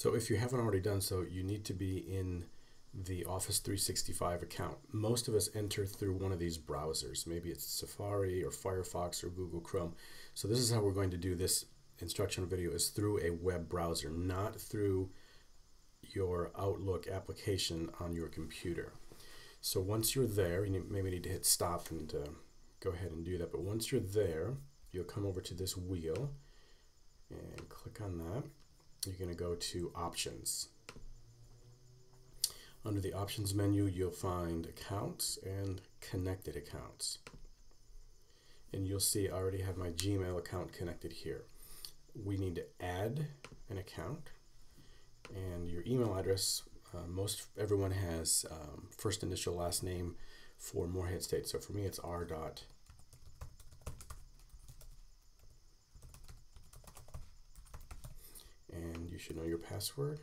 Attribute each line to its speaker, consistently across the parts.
Speaker 1: So if you haven't already done so, you need to be in the Office 365 account. Most of us enter through one of these browsers. Maybe it's Safari or Firefox or Google Chrome. So this is how we're going to do this instructional video, is through a web browser, not through your Outlook application on your computer. So once you're there, you maybe need to hit stop and go ahead and do that. But once you're there, you'll come over to this wheel and click on that. You're going to go to Options. Under the Options menu, you'll find Accounts and Connected Accounts. And you'll see I already have my Gmail account connected here. We need to add an account, and your email address, everyone has first initial last name for Morehead State. So for me it's R. And you should know your password.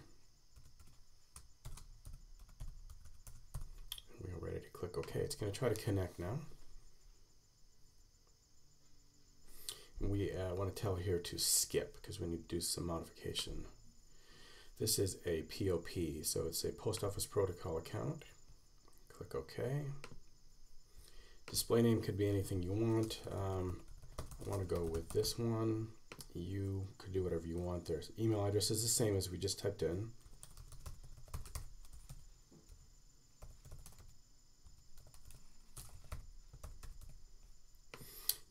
Speaker 1: We are ready to click OK. It's going to try to connect now. We want to tell here to skip because we need to do some modification. This is a POP, so it's a Post Office Protocol account. Click OK. Display name could be anything you want. I want to go with this one. You could do whatever you want there. Email address is the same as we just typed in.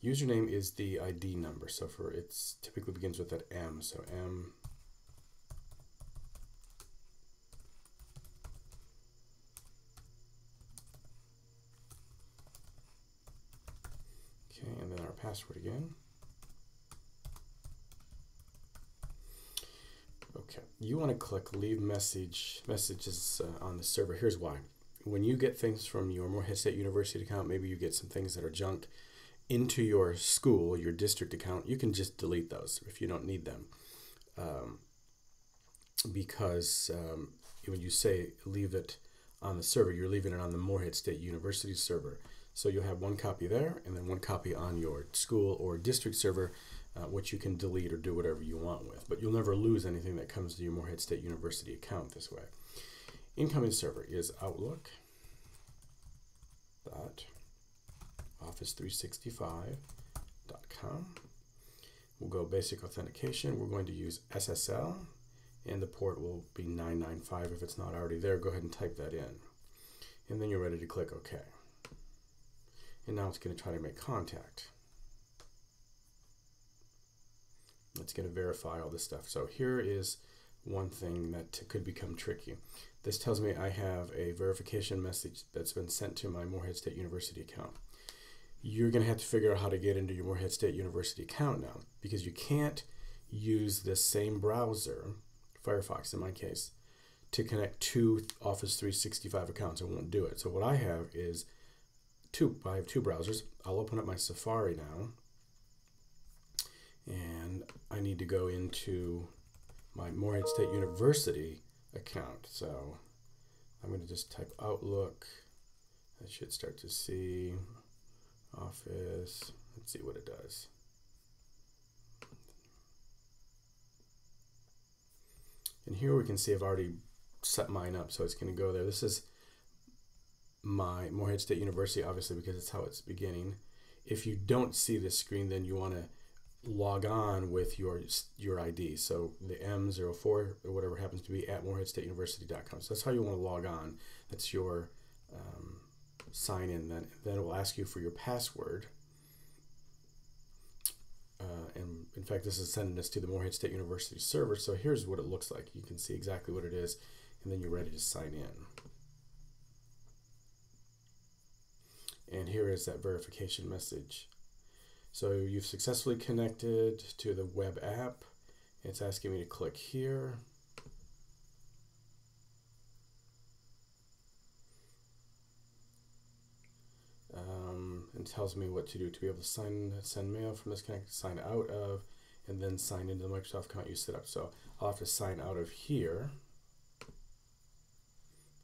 Speaker 1: Username is the ID number, so it's typically begins with that M, so M. Okay, and then our password again. Okay, you want to click Leave Messages on the server. Here's why. When you get things from your Morehead State University account, maybe you get some things that are junk into your school, your district account, you can just delete those if you don't need them. Because when you say leave it on the server, you're leaving it on the Morehead State University server. So you'll have one copy there and then one copy on your school or district server, which you can delete or do whatever you want with. But you'll never lose anything that comes to your Morehead State University account this way. Incoming server is Outlook. Office365.com. We'll go basic authentication. We're going to use SSL, and the port will be 995. If it's not already there, go ahead and type that in. And then you're ready to click OK. And now it's going to try to make contact. It's going to verify all this stuff. So here is one thing that could become tricky. This tells me I have a verification message that's been sent to my Morehead State University account. You're going to have to figure out how to get into your Morehead State University account now, because you can't use this same browser, Firefox in my case, to connect two Office 365 accounts. It won't do it. So what I have is I have two browsers. I'll open up my Safari now, and I need to go into my Morehead State University account. So I'm going to just type Outlook. I should start to see Office. Let's see what it does. And here we can see I've already set mine up, so it's going to go there. This is my Morehead State University, obviously, because it's how it's beginning. If you don't see this screen, then you want to log on with your ID. So the M04 or whatever happens to be at moreheadstateuniversity.com. So that's how you want to log on. That's your sign in. Then it will ask you for your password. And in fact, this is sending us to the Morehead State University server. So here's what it looks like. You can see exactly what it is, and then you're ready to sign in. And here is that verification message. So you've successfully connected to the web app. It's asking me to click here. And tells me what to do to be able to send mail from this connect, sign out of, and then sign into the Microsoft account you set up. So I'll have to sign out of here.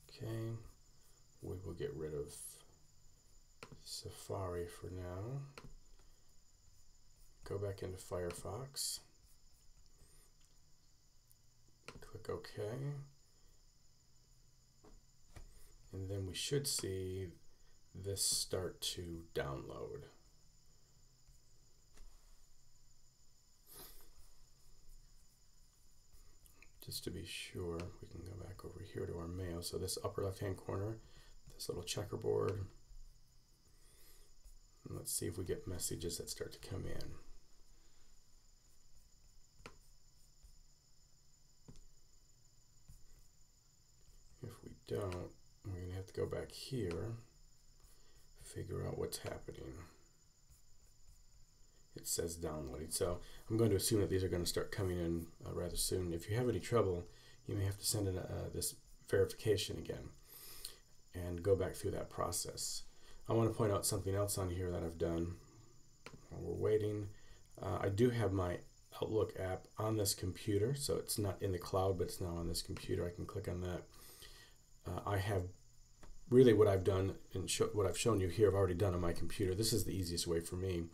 Speaker 1: Okay, we will get rid of Safari for now. Go back into Firefox. Click OK. And then we should see this start to download. Just to be sure, we can go back over here to our mail. So this upper left-hand corner, this little checkerboard. And let's see if we get messages that start to come in. If we don't, we're going to have to go back here, figure out what's happening. It says downloading. So I'm going to assume that these are going to start coming in rather soon. If you have any trouble, you may have to send in this verification again and go back through that process. I want to point out something else on here that I've done while we're waiting. I do have my Outlook app on this computer, so it's not in the cloud, but it's now on this computer. I can click on that. I have really what I've done and what I've shown you here, I've already done on my computer. This is the easiest way for me.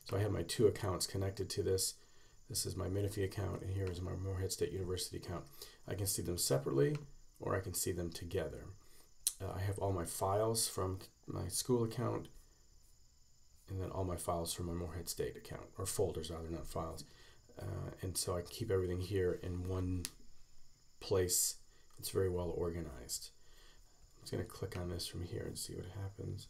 Speaker 1: So I have my two accounts connected to this. This is my Menifee account, and here is my Morehead State University account. I can see them separately, or I can see them together. I have all my files from my school account, and then all my files from my Morehead State account, or folders rather, not files. And so I can keep everything here in one place. It's very well organized. I'm just going to click on this from here and see what happens.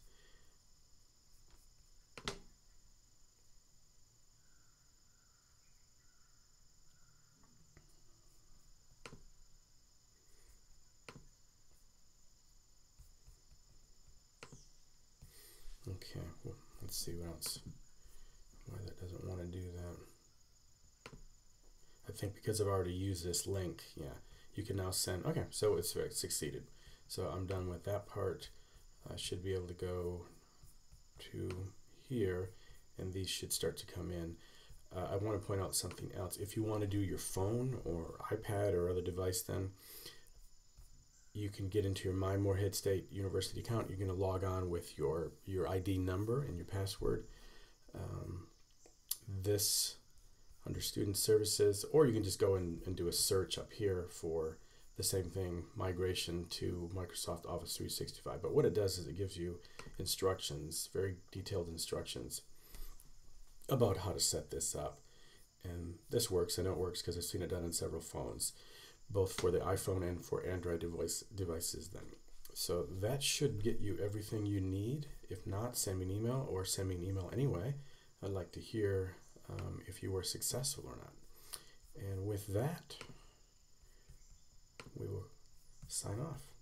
Speaker 1: Okay, well, let's see what else. Why that doesn't want to do that. I think because I've already used this link, yeah, you can now send. Okay, so it's succeeded. So I'm done with that part. I should be able to go to here, and these should start to come in. I want to point out something else. If you want to do your phone or iPad or other device, then you can get into your My Morehead State University account. You're going to log on with your ID number and your password. This under Student Services, or you can just go and do a search up here for the same thing, migration to Microsoft Office 365. But what it does is it gives you instructions, very detailed instructions about how to set this up. And this works. I know it works because I've seen it done on several phones, both for the iPhone and for Android devices then. So that should get you everything you need. If not, send me an email, or send me an email anyway. I'd like to hear if you were successful or not. And with that, we will sign off.